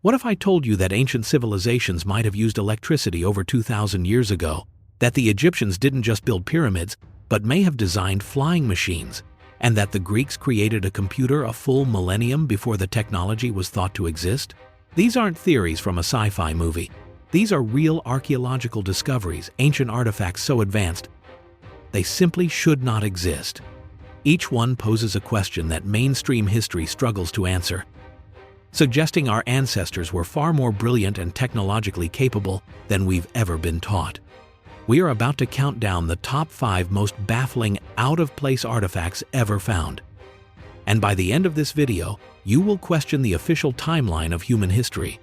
What if I told you that ancient civilizations might have used electricity over 2,000 years ago, that the Egyptians didn't just build pyramids, but may have designed flying machines, and that the Greeks created a computer a full millennium before the technology was thought to exist? These aren't theories from a sci-fi movie. These are real archaeological discoveries, ancient artifacts so advanced, they simply should not exist. Each one poses a question that mainstream history struggles to answer, suggesting our ancestors were far more brilliant and technologically capable than we've ever been taught. We are about to count down the top 5 most baffling, out-of-place artifacts ever found. And by the end of this video, you will question the official timeline of human history.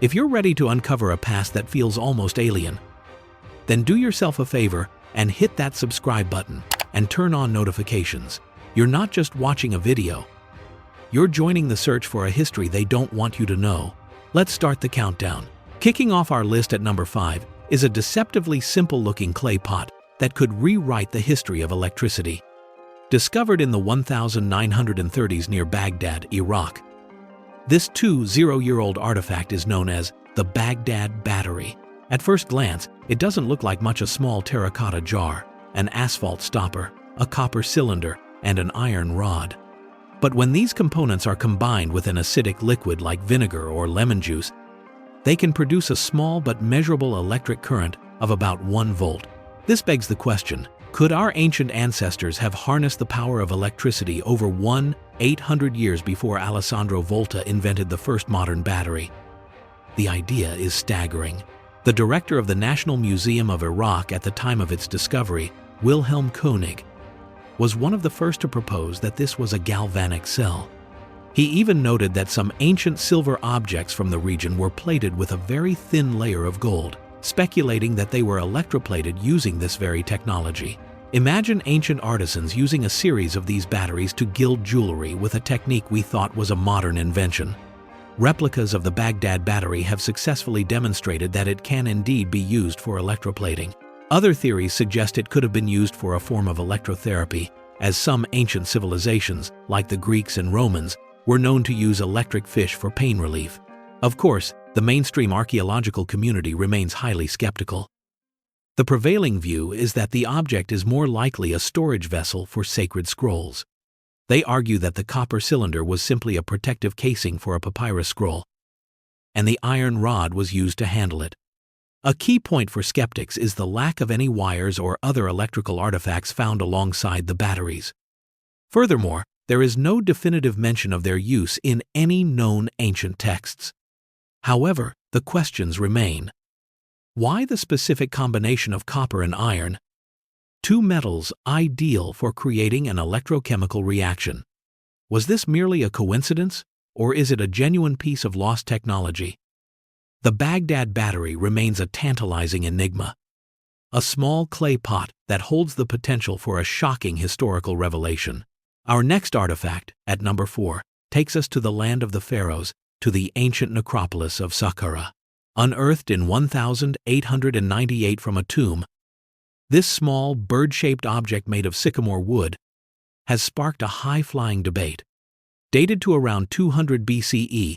If you're ready to uncover a past that feels almost alien, then do yourself a favor and hit that subscribe button and turn on notifications. You're not just watching a video, you're joining the search for a history they don't want you to know. Let's start the countdown. Kicking off our list at number 5 is a deceptively simple-looking clay pot that could rewrite the history of electricity. Discovered in the 1930s near Baghdad, Iraq, this 2,000-year-old artifact is known as the Baghdad Battery. At first glance, it doesn't look like much: a small terracotta jar, an asphalt stopper, a copper cylinder, and an iron rod. But when these components are combined with an acidic liquid like vinegar or lemon juice, they can produce a small but measurable electric current of about 1 volt. This begs the question, could our ancient ancestors have harnessed the power of electricity over 800 years before Alessandro Volta invented the first modern battery? The idea is staggering. The director of the National Museum of Iraq at the time of its discovery, Wilhelm Koenig, was one of the first to propose that this was a galvanic cell. He even noted that some ancient silver objects from the region were plated with a very thin layer of gold, speculating that they were electroplated using this very technology. Imagine ancient artisans using a series of these batteries to gild jewelry with a technique we thought was a modern invention. Replicas of the Baghdad battery have successfully demonstrated that it can indeed be used for electroplating. Other theories suggest it could have been used for a form of electrotherapy, as some ancient civilizations, like the Greeks and Romans, were known to use electric fish for pain relief. Of course, the mainstream archaeological community remains highly skeptical. The prevailing view is that the object is more likely a storage vessel for sacred scrolls. They argue that the copper cylinder was simply a protective casing for a papyrus scroll, and the iron rod was used to handle it. A key point for skeptics is the lack of any wires or other electrical artifacts found alongside the batteries. Furthermore, there is no definitive mention of their use in any known ancient texts. However, the questions remain. Why the specific combination of copper and iron? 2 metals ideal for creating an electrochemical reaction. Was this merely a coincidence, or is it a genuine piece of lost technology? The Baghdad battery remains a tantalizing enigma, a small clay pot that holds the potential for a shocking historical revelation. Our next artifact, at number 4, takes us to the land of the pharaohs, to the ancient necropolis of Saqqara. Unearthed in 1898 from a tomb, this small, bird-shaped object made of sycamore wood has sparked a high-flying debate. Dated to around 200 BCE,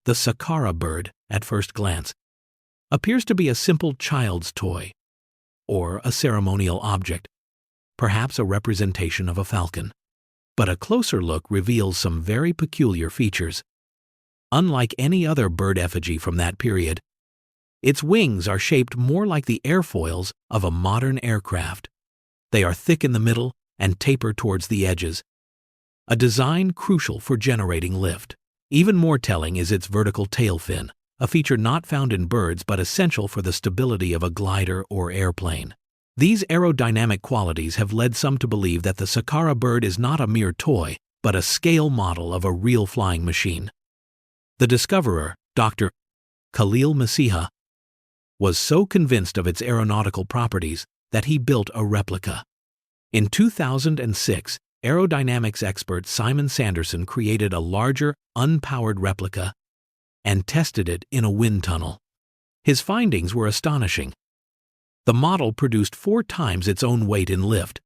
the Saqqara bird, at first glance, appears to be a simple child's toy, or a ceremonial object, perhaps a representation of a falcon. But a closer look reveals some very peculiar features. Unlike any other bird effigy from that period, its wings are shaped more like the airfoils of a modern aircraft. They are thick in the middle and taper towards the edges, a design crucial for generating lift. Even more telling is its vertical tail fin, a feature not found in birds but essential for the stability of a glider or airplane. These aerodynamic qualities have led some to believe that the Saqqara bird is not a mere toy, but a scale model of a real flying machine. The discoverer, Dr. Khalil Masiha, was so convinced of its aeronautical properties that he built a replica. In 2006, aerodynamics expert Simon Sanderson created a larger, unpowered replica and tested it in a wind tunnel. His findings were astonishing. The model produced 4 times its own weight in lift,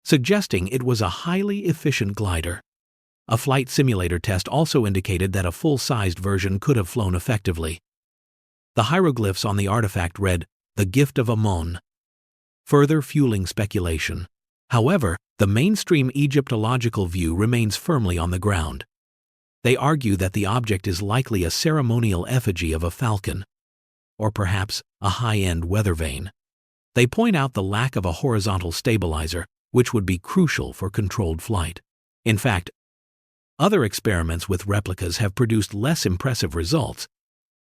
suggesting it was a highly efficient glider. A flight simulator test also indicated that a full-sized version could have flown effectively. The hieroglyphs on the artifact read, "The Gift of Ammon," further fueling speculation. However, the mainstream Egyptological view remains firmly on the ground. They argue that the object is likely a ceremonial effigy of a falcon, or perhaps a high-end weather vane. They point out the lack of a horizontal stabilizer, which would be crucial for controlled flight. In fact, other experiments with replicas have produced less impressive results,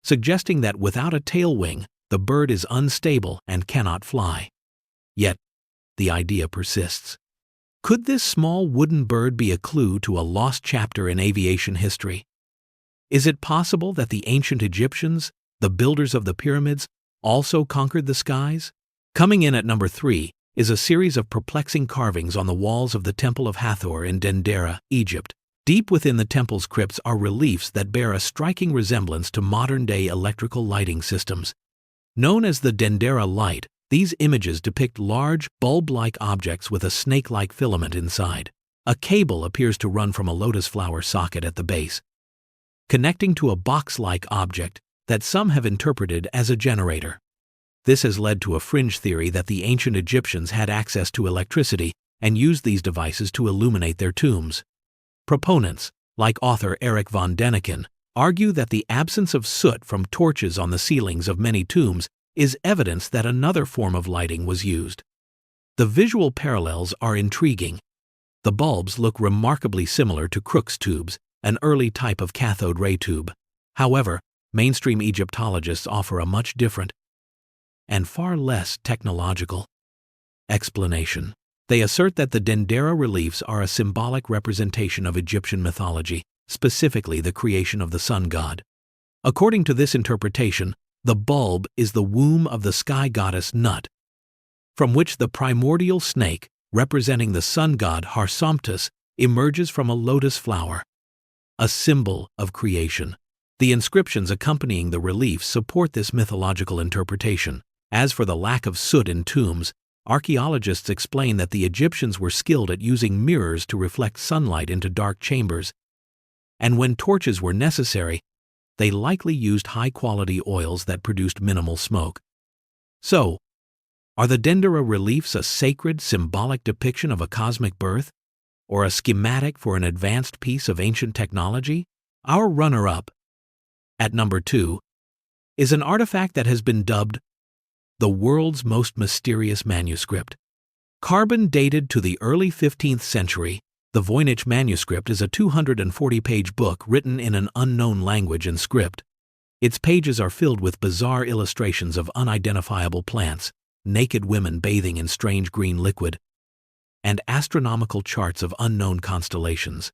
suggesting that without a tail wing, the bird is unstable and cannot fly. Yet, the idea persists. Could this small wooden bird be a clue to a lost chapter in aviation history? Is it possible that the ancient Egyptians, the builders of the pyramids, also conquered the skies? Coming in at number 3 is a series of perplexing carvings on the walls of the Temple of Hathor in Dendera, Egypt. Deep within the temple's crypts are reliefs that bear a striking resemblance to modern-day electrical lighting systems. Known as the Dendera light, these images depict large, bulb-like objects with a snake-like filament inside. A cable appears to run from a lotus flower socket at the base, connecting to a box-like object that some have interpreted as a generator. This has led to a fringe theory that the ancient Egyptians had access to electricity and used these devices to illuminate their tombs. Proponents, like author Eric von Däniken, argue that the absence of soot from torches on the ceilings of many tombs is evidence that another form of lighting was used. The visual parallels are intriguing. The bulbs look remarkably similar to Crookes tubes, an early type of cathode ray tube. However, mainstream Egyptologists offer a much different and far less technological explanation. They assert that the Dendera reliefs are a symbolic representation of Egyptian mythology, specifically the creation of the sun god. According to this interpretation, the bulb is the womb of the sky goddess Nut, from which the primordial snake, representing the sun god Harsomptus, emerges from a lotus flower, a symbol of creation. The inscriptions accompanying the reliefs support this mythological interpretation. As for the lack of soot in tombs, archaeologists explain that the Egyptians were skilled at using mirrors to reflect sunlight into dark chambers, and when torches were necessary, they likely used high-quality oils that produced minimal smoke. So, are the Dendera reliefs a sacred, symbolic depiction of a cosmic birth, or a schematic for an advanced piece of ancient technology? Our runner-up, at number 2, is an artifact that has been dubbed the world's most mysterious manuscript. Carbon dated to the early 15th century, the Voynich manuscript is a 240-page book written in an unknown language and script. Its pages are filled with bizarre illustrations of unidentifiable plants, naked women bathing in strange green liquid, and astronomical charts of unknown constellations.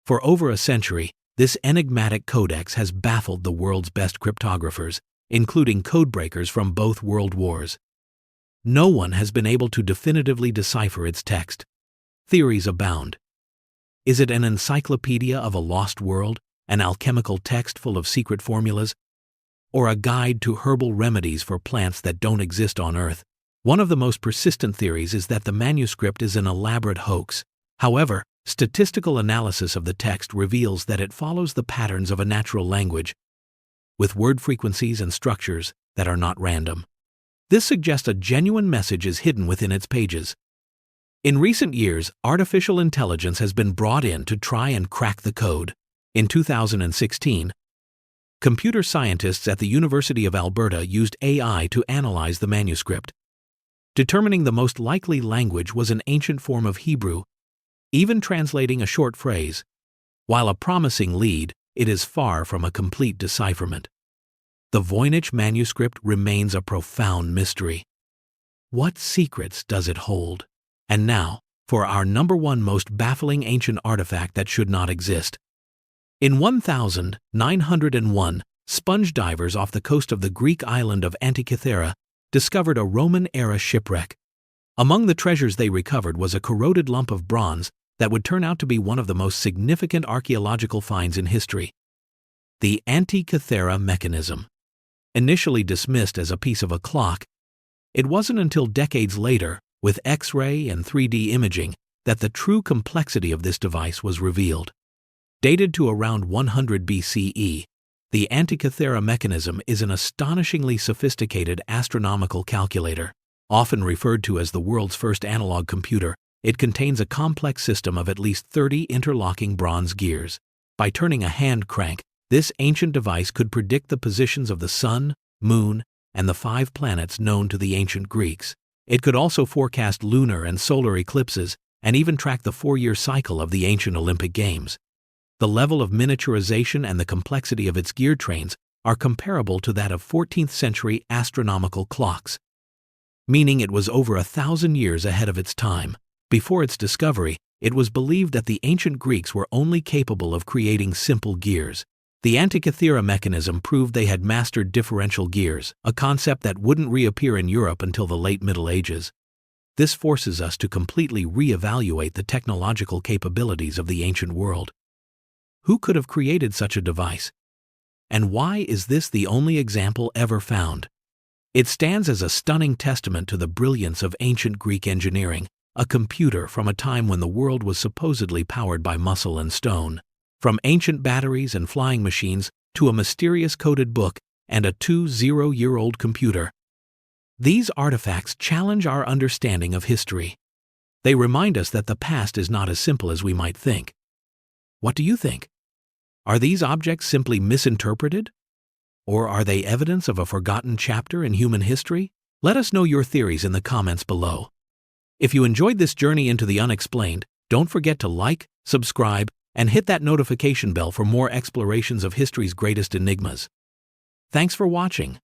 For over a century, this enigmatic codex has baffled the world's best cryptographers, including codebreakers from both world wars. No one has been able to definitively decipher its text. Theories abound. Is it an encyclopedia of a lost world, an alchemical text full of secret formulas, or a guide to herbal remedies for plants that don't exist on Earth? One of the most persistent theories is that the manuscript is an elaborate hoax. However, statistical analysis of the text reveals that it follows the patterns of a natural language, with word frequencies and structures that are not random. This suggests a genuine message is hidden within its pages. In recent years, artificial intelligence has been brought in to try and crack the code. In 2016, computer scientists at the University of Alberta used AI to analyze the manuscript, determining the most likely language was an ancient form of Hebrew, even translating a short phrase. While a promising lead, it is far from a complete decipherment. The Voynich manuscript remains a profound mystery. What secrets does it hold? And now, for our number 1 most baffling ancient artifact that should not exist. In 1901, sponge divers off the coast of the Greek island of Antikythera discovered a Roman-era shipwreck. Among the treasures they recovered was a corroded lump of bronze that would turn out to be one of the most significant archaeological finds in history. The Antikythera mechanism. Initially dismissed as a piece of a clock, it wasn't until decades later, with X-ray and 3D imaging, that the true complexity of this device was revealed. Dated to around 100 BCE, the Antikythera mechanism is an astonishingly sophisticated astronomical calculator. Often referred to as the world's first analog computer, it contains a complex system of at least 30 interlocking bronze gears. By turning a hand crank, this ancient device could predict the positions of the sun, moon, and the 5 planets known to the ancient Greeks. It could also forecast lunar and solar eclipses and even track the 4-year cycle of the ancient Olympic Games. The level of miniaturization and the complexity of its gear trains are comparable to that of 14th-century astronomical clocks, meaning it was over 1,000 years ahead of its time. Before its discovery, it was believed that the ancient Greeks were only capable of creating simple gears. The Antikythera mechanism proved they had mastered differential gears, a concept that wouldn't reappear in Europe until the late Middle Ages. This forces us to completely reevaluate the technological capabilities of the ancient world. Who could have created such a device? And why is this the only example ever found? It stands as a stunning testament to the brilliance of ancient Greek engineering, a computer from a time when the world was supposedly powered by muscle and stone. From ancient batteries and flying machines to a mysterious coded book and a 20-year-old computer, these artifacts challenge our understanding of history. They remind us that the past is not as simple as we might think. What do you think? Are these objects simply misinterpreted? Or are they evidence of a forgotten chapter in human history? Let us know your theories in the comments below. If you enjoyed this journey into the unexplained, don't forget to like, subscribe, and hit that notification bell for more explorations of history's greatest enigmas. Thanks for watching.